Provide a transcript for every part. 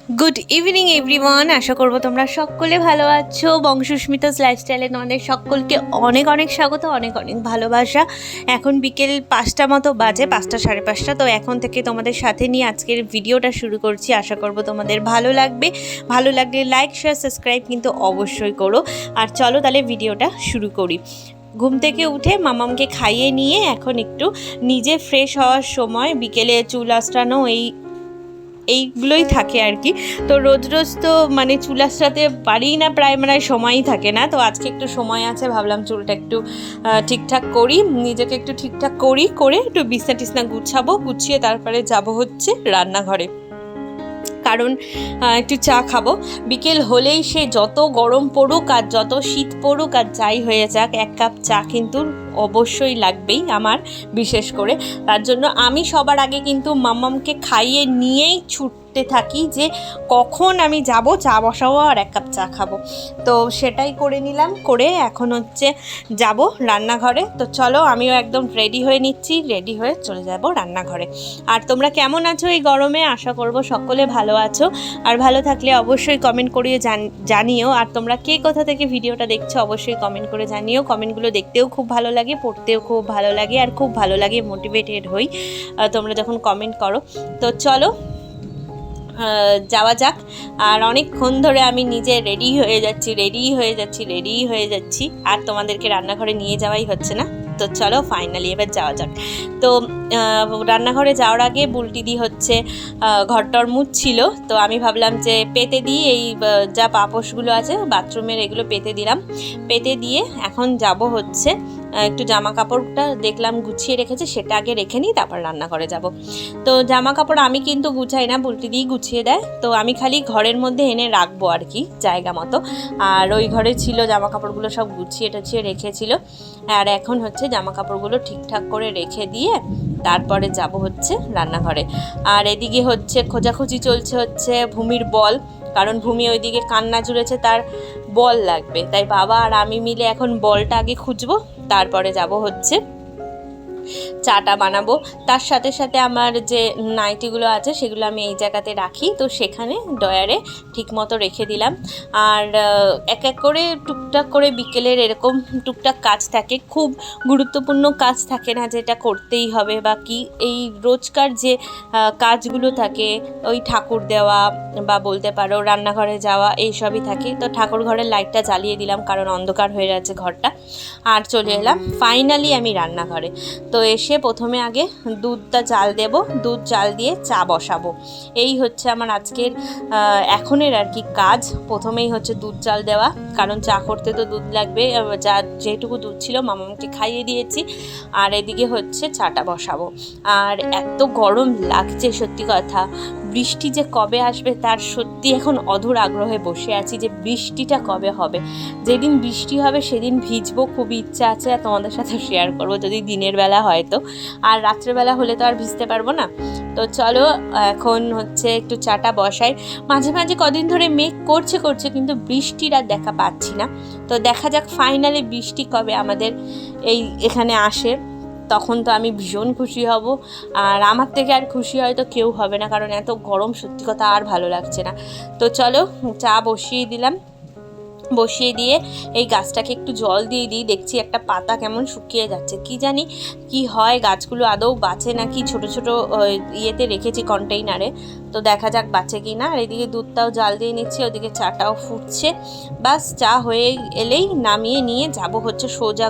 Good evening everyone, আশা করবো তোমরা সকলে ভালো আছো। বংশুস্মিতাস লাইফস্টাইলে তোমাদের সকলকে অনেক অনেক স্বাগত, অনেক অনেক ভালোবাসা। এখন বিকেল 5টা মতো বাজে, 5টা সাড়ে 5টা। তো এখন থেকে তোমাদের সাথে নিয়ে আজকের ভিডিওটা শুরু করছি। আশা করবো তোমাদের ভালো লাগবে। ভালো লাগলে লাইক শেয়ার সাবস্ক্রাইব কিন্তু অবশ্যই করো। আর চলো তাহলে ভিডিওটা শুরু করি। ঘুম থেকে উঠে মামামকে খাইয়ে নিয়ে এখন একটু নিজে ফ্রেশ হওয়ার সময়, বিকেলে চুল আঁচড়ানো এইগুলোই থাকে আর কি। তো রোজ রোজ তো মানে চুল আঁচড়াতে পারি না, প্রায় সময়ই থাকে না। তো আজকে একটু সময় আছে, ভাবলাম চুলটা একটু ঠিকঠাক করি, নিজেকে একটু ঠিকঠাক করে একটু বিছনা টিছনা গুছিয়ে তারপরে যাব হচ্ছে রান্নাঘরে, কারণ একটু চা খাবো। বিকেল হলেই সে যত গরম পড়ুক আর যত শীত পড়ুক আর যাই হয়ে যাক, এক কাপ চা কিন্তু অবশ্যই লাগবেই আমার। বিশেষ করে তার জন্য আমি সবার আগে কিন্তু মাম্মামকে খাইয়ে নিয়েই ছুটতে থাকি যে কখন আমি যাব, চা বসাবো আর এক কাপ চা খাবো। তো সেটাই করে নিলাম, করে এখন হচ্ছে যাব রান্নাঘরে। তো চলো আমিও একদম রেডি হয়ে নিচ্ছি, রেডি হয়ে চলে যাব রান্নাঘরে। আর তোমরা কেমন আছো এই গরমে? আশা করবো সকলে ভালো আছো। আর ভালো থাকলে অবশ্যই কমেন্ট করিয়ে জানিও। আর তোমরা কে কোথা থেকে ভিডিওটা দেখছো অবশ্যই কমেন্ট করে জানিও। কমেন্টগুলো দেখতেও খুব ভালো লাগে, পড়তেও খুব ভালো লাগে, আর খুব ভালো লাগে, মোটিভেটেড হই তোমরা যখন কমেন্ট করো। তো চলো যাওয়া যাক। আর অনেকক্ষণ ধরে আমি নিজে রেডি হয়ে যাচ্ছি, আর তোমাদেরকে রান্নাঘরে নিয়ে যাওয়াই হচ্ছে না। তো চলো ফাইনালি এবার যাওয়া যাক। তো রান্নাঘরে যাওয়ার আগে বুলটিদি হচ্ছে ঘরটর মুছছিল। তো আমি ভাবলাম যে পেতে দিই, এই যা পাপোশগুলো আছে বাথরুমের এগুলো পেতে দিলাম। পেতে দিয়ে এখন যাব হচ্ছে একটু জামা কাপড়টা দেখলাম গুছিয়ে রেখেছে, সেটা আগে রেখে নিই, তারপর রান্নাঘরে যাব। তো জামা কাপড় আমি কিন্তু গুছাই না, বুলটিদিই গুছিয়ে দেয়। তো আমি খালি ঘরের মধ্যে এনে রাখবো আর কি জায়গা মতো। আর ওই ঘরে ছিল জামা কাপড়গুলো সব গুছিয়ে টাছিয়ে রেখেছিল। আর এখন হচ্ছে জামা কাপড়গুলো ঠিকঠাক করে রেখে দিয়ে তারপরে যাব হচ্ছে রান্নাঘরে। আর এদিকে হচ্ছে খোঁজাখুঁজি চলছে হচ্ছে ভূমির বল, কারণ ভূমি ওইদিকে কান্না জুড়েছে, তার বল লাগবে। তাই বাবা আর আমি মিলে এখন বলটা আগে খুঁজবো, তারপরে যাব হচ্ছে চাটা বানাবো। তার সাথে সাথে আমার যে নাইটিগুলো আছে সেগুলো আমি এই জায়গাতে রাখি, তো সেখানে ডয়ারে ঠিক মতো রেখে দিলাম। আর এক এক করে টুকটাক করে বিকেলের এরকম টুকটাক কাজ থাকে, খুব গুরুত্বপূর্ণ কাজ থাকে না যেটা করতেই হবে বা কি। এই রোজকার যে কাজগুলো থাকে, ওই ঠাকুর দেওয়া বা বলতে পারো রান্নাঘরে যাওয়া, এইসবই থাকে। তো ঠাকুর ঘরের লাইটটা জ্বালিয়ে দিলাম, কারণ অন্ধকার হয়ে যাচ্ছে ঘরটা। আর চলে এলাম ফাইনালি আমি রান্নাঘরে। তো এসে প্রথমে আগে দুধটা জাল দেব, দুধ জাল দিয়ে চা বসাবো। এই হচ্ছে আমার আজকের এখনের আর কি কাজ। প্রথমেই হচ্ছে দুধ জাল দেওয়া, কারণ চা করতে তো দুধ লাগবে। যেটুকু দুধ ছিল মামাকে খাইয়ে দিয়েছি। আর এদিকে হচ্ছে চাটা বসাবো। আর এত গরম লাগছে সত্যি কথা, বৃষ্টি যে কবে আসবে তার সত্যি এখন অধুর আগ্রহে বসে আছি যে বৃষ্টিটা কবে হবে। যেদিন বৃষ্টি হবে সেদিন ভিজবো, খুব ইচ্ছা আছে, আর তোমাদের সাথে শেয়ার করবো যদি দিনের বেলা হয় তো। আর রাত্রেবেলা হলে তো আর ভিজতে পারবো না। তো চলো এখন হচ্ছে একটু চাটা বসাই। মাঝে মাঝে কদিন ধরে মেঘ করছে কিন্তু বৃষ্টির আর দেখা পাচ্ছি না। তো দেখা যাক ফাইনালি বৃষ্টি কবে আমাদের এখানে আসে, তখন তো আমি ভীষণ খুশি হব। আর আমার থেকে আর খুশি হয়তো কেউ হবে না, কারণ এত গরম সত্যি কথা আর ভালো লাগছে না। তো চলো চা বসিয়ে দিয়ে এই গাছটাকে একটু জল দিয়ে দিই। দেখছি একটা পাতা কেমন শুকিয়ে যাচ্ছে, কি জানি কি হয়, গাছগুলো আদৌ বাঁচে নাকি। ছোট ছোট ইয়েতে রেখেছি কন্টেইনারে, তো দেখা যাক বাঁচে কি না। আর এদিকে দুধটাও জাল দিয়ে নিচ্ছি, ওদিকে চাটাও ফুটছে। বাস চা হয়ে এলেই নামিয়ে নিয়ে যাব হচ্ছে সোজা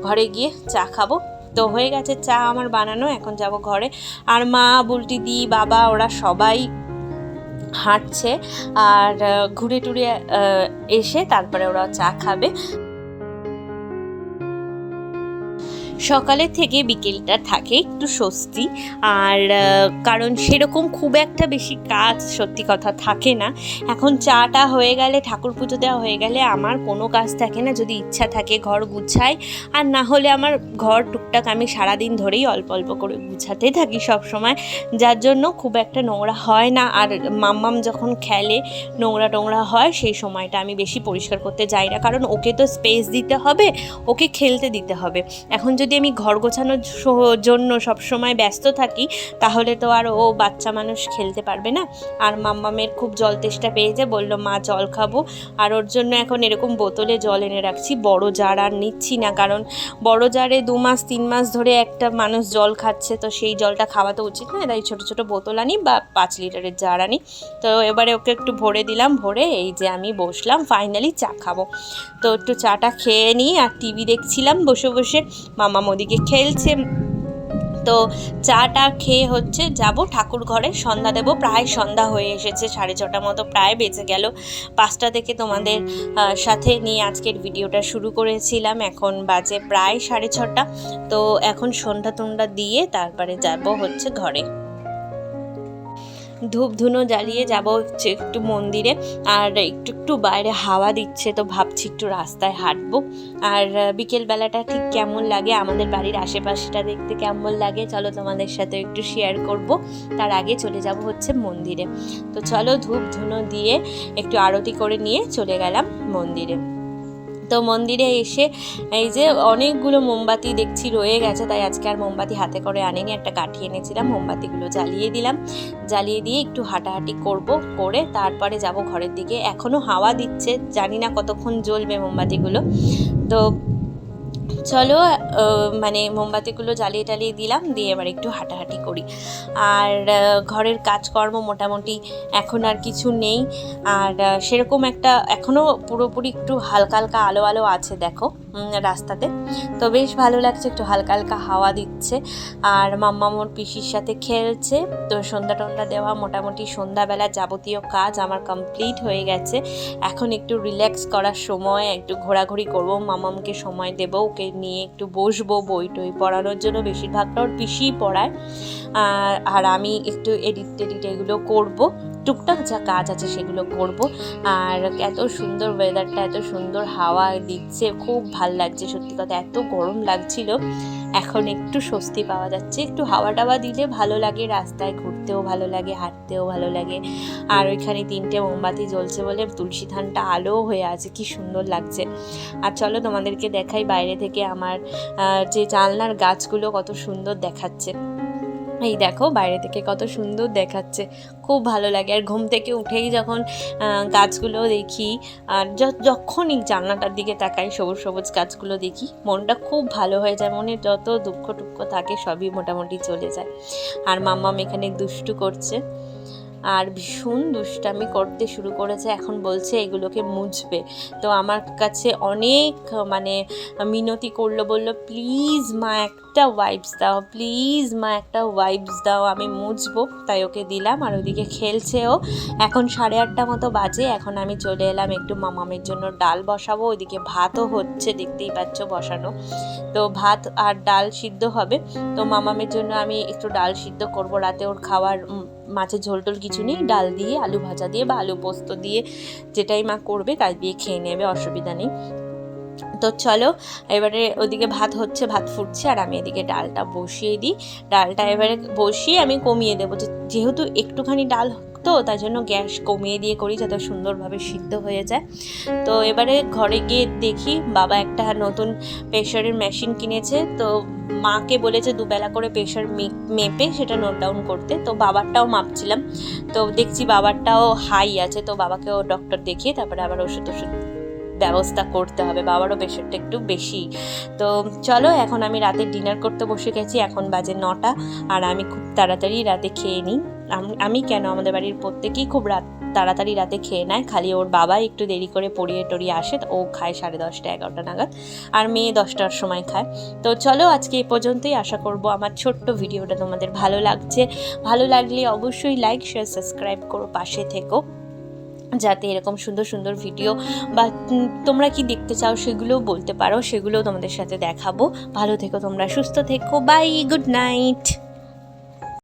ঘরে গিয়ে চা খাবো। তো হয়ে গেছে চা আমার বানানো, এখন যাব ঘরে। আর মা, বুলটিদি, বাবা ওরা সবাই হাঁটছে, আর ঘুরে টুরে এসে তারপরে ওরা চা খাবে। সকালের থেকে বিকেলটা থাকে একটু স্বস্তি। আর কারণ সেরকম খুব একটা বেশি কাজ সত্যি কথা থাকে না। এখন চাটা হয়ে গেলে, ঠাকুর পুজো দেওয়া হয়ে গেলে আমার কোনো কাজ থাকে না। যদি ইচ্ছা থাকে ঘর গুছাই, আর না হলে আমার ঘর টুকটাক আমি সারাদিন ধরেই অল্প অল্প করে গুছাতে থাকি সব সময়, যার জন্য খুব একটা নোংরা হয় না। আর মাম্মাম যখন খেলে নোংরা হয়, সেই সময়টা আমি বেশি পরিষ্কার করতে যাই না, কারণ ওকে তো স্পেস দিতে হবে, ওকে খেলতে দিতে হবে। এখন যদি আমি ঘর গোছানোর জন্য সবসময় ব্যস্ত থাকি তাহলে তো আর ও বাচ্চা মানুষ খেলতে পারবে না। আর মাম্মামের খুব জল তেষ্টা পেয়েছে, বললো মা জল খাবো, আর ওর জন্য এখন এরকম বোতলে জল এনে রাখছি। বড় জার আর নিচ্ছি না, কারণ বড় জারে 2 মাস 3 মাস ধরে একটা মানুষ জল খাচ্ছে, তো সেই জলটা খাওয়া তো উচিত নয়, তাই ছোটো ছোটো বোতল আনি বা 5 লিটারের জার আনি। তো এবারে ওকে একটু ভরে দিলাম, ভরে এই যে আমি বসলাম ফাইনালি চা খাবো। তো একটু চাটা খেয়ে নিই, আর টিভি দেখছিলাম বসে বসে, মামা ওদিকে খেলছে। তো চাটা খেয়ে হচ্ছে যাব ঠাকুর ঘরে, সন্ধ্যা দেব। প্রায় সন্ধ্যা হয়ে এসেছে, 6:30 মতো প্রায় বেজে গেল। 5টা থেকে তোমাদের সাথে নিয়ে আজকের ভিডিওটা শুরু করেছিলাম, এখন বাজে প্রায় 6:30। তো এখন সন্ধ্যা টন্ধ্যা দিয়ে তারপরে যাব হচ্ছে ঘরে। ধূপ ধুনো জ্বালিয়ে যাব হচ্ছে একটু মন্দিরে, আর একটু বাইরে হাওয়া দিচ্ছে, তো ভাবছি একটু রাস্তায় হাঁটবো। আর বিকেলবেলাটা ঠিক কেমন লাগে, আমাদের বাড়ির আশেপাশেটা দেখতে কেমন লাগে, চলো তোমাদের সাথে একটু শেয়ার করব। তার আগে চলে যাব হচ্ছে মন্দিরে। তো চলো ধূপ ধুনো দিয়ে একটু আরতি করে নিয়ে চলে গেলাম মন্দিরে। তো মন্দিরে এসে এই যে অনেকগুলো মোমবাতি দেখছি রয়ে গেছে, তাই আজকে আর মোমবাতি হাতে করে আনিনি, একটা কাঠি এনেছিলাম, মোমবাতিগুলো জ্বালিয়ে দিলাম। জ্বালিয়ে দিয়ে একটু হাঁটাহাঁটি করব, করে তারপরে যাব ঘরের দিকে। এখনও হাওয়া দিচ্ছে, জানি না কতক্ষণ জ্বলবে মোমবাতিগুলো। তো চলো মানে মোমবাতিগুলো জ্বালিয়ে টালিয়ে দিলাম, দিয়ে এবার একটু হাঁটাহাঁটি করি। আর ঘরের কাজকর্ম মোটামুটি এখন আর কিছু নেই, আর সেরকম একটা এখনও পুরোপুরি একটু হালকা হালকা আলো আলো আছে দেখো রাস্তাতে। তো বেশ ভালো লাগছে, একটু হালকা হালকা হাওয়া দিচ্ছে। আর মাম্মা মোর পিসির সাথে খেলছে। তো সন্ধ্যা টন্ধ্যা দেওয়া, মোটামুটি সন্ধ্যাবেলা যাবতীয় কাজ আমার কমপ্লিট হয়ে গেছে। এখন একটু রিল্যাক্স করার সময়, একটু ঘোরাঘুরি করব, মামামকে সময় দেবো, ওকে নিয়ে একটু বসবো, বই টই পড়ানোর জন্য বেশিরভাগটা ওর পিসিই পড়ায়। আর আমি একটু এডিট এগুলো করব, টুকটাক যা কাজ আছে সেগুলো করব। আর এত সুন্দর ওয়েদারটা, এত সুন্দর হাওয়া দিচ্ছে, খুব ভাল লাগছে সত্যি কথা। এত গরম লাগছিল, এখন একটু স্বস্তি পাওয়া যাচ্ছে। একটু হাওয়া টাওয়া দিলে ভালো লাগে, রাস্তায় ঘুরতেও ভালো লাগে, হাঁটতেও ভালো লাগে। আর ওইখানে 3টে মোমবাতি জ্বলছে বলে তুলসী থানটা আলো হয়ে আছে, কি সুন্দর লাগছে। আর চলো তোমাদেরকে দেখাই বাইরে থেকে আমার যে জানলার গাছগুলো কত সুন্দর দেখাচ্ছে। এই দেখো বাইরে থেকে কত সুন্দর দেখাচ্ছে, খুব ভালো লাগে। আর ঘুম থেকে উঠেই যখন গাছগুলো দেখি, আর যখনই জানলাটার দিকে তাকাই সবুজ সবুজ গাছগুলো দেখি, মনটা খুব ভালো হয়ে যায়, মনে যত দুঃখ টুক্ষ থাকে সবই মোটামুটি চলে যায়। আর মাম্মাম এখানে দুষ্টু করছে, আর ভীষণ দুষ্টামি করতে শুরু করেছে। এখন বলছে এগুলোকে মুছবে। তো আমার কাছে অনেক মানে মিনতি করলো, বলল প্লিজ মা একটা ওয়াইপস দাও, প্লিজ মা একটা ওয়াইপস দাও, আমি মুছবো। তাই ওকে দিলাম, আর ওদিকে খেলছেও। এখন 8:30 মতো বাজে। এখন আমি চলে এলাম একটু মামামের জন্য ডাল বসাবো। ওইদিকে ভাতও হচ্ছে, দেখতেই পাচ্ছ বসানো। তো ভাত আর ডাল সিদ্ধ হবে। তো মামামের জন্য আমি একটু ডাল সিদ্ধ করব, রাতে ওর খাওয়ার মাছের ঝোল টোল কিছু নেই, ডাল দিয়ে আলু ভাজা দিয়ে বা আলু পোস্ত দিয়ে যেটাই মা করবে তাই দিয়ে খেয়ে নেবে, অসুবিধা নেই। তো চলো এবারে ওদিকে ভাত হচ্ছে, ভাত ফুটছে, আর আমি এদিকে ডালটা বসিয়ে দিই। ডালটা এবারে বসিয়ে আমি কমিয়ে দেবো, যেহেতু একটুখানি ডাল তো তাই জন্য গ্যাস কমিয়ে দিয়ে করি, যাতে সুন্দরভাবে সিদ্ধ হয়ে যায়। তো এবারে ঘরে গিয়ে দেখি বাবা একটা নতুন প্রেশারের মেশিন কিনেছে। তো মাকে বলেছে 2 বেলা করে প্রেশার মেপে সেটা নোট ডাউন করতে। তো বাবারটাও মাপছিলাম, তো দেখছি বাবারটাও হাই আছে। তো বাবাকেও ডক্টর দেখিয়ে তারপরে আবার ওষুধ ব্যবস্থা করতে হবে, বাবারও প্রেশারটা একটু বেশি। তো চলো এখন আমি রাতে ডিনার করতে বসে গেছি, এখন বাজে 9টা। আর আমি খুব তাড়াতাড়ি রাতে খেয়ে নিই। আমি কেন, আমাদের বাড়ির প্রত্যেকেই খুব তাড়াতাড়ি রাতে খেয়ে নেয়, খালি ওর বাবা একটু দেরি করে পড়িয়ে টড়িয়ে আসে, ও খায় 10:30 11টা নাগাদ, আর মেয়ে 10টার সময় খায়। তো চলো আজকে এই পর্যন্তই। আশা করব আমার ছোট্ট ভিডিওটা তোমাদের ভালো লাগছে। ভালো লাগলে অবশ্যই লাইক শেয়ার সাবস্ক্রাইব করো, পাশে থেকো, যাতে এরকম সুন্দর সুন্দর ভিডিও বা তোমরা কি দেখতে চাও সেগুলোও বলতে পারো, সেগুলোও তোমাদের সাথে দেখাবো। ভালো থেকো তোমরা, সুস্থ থেকো, বাই, গুড নাইট।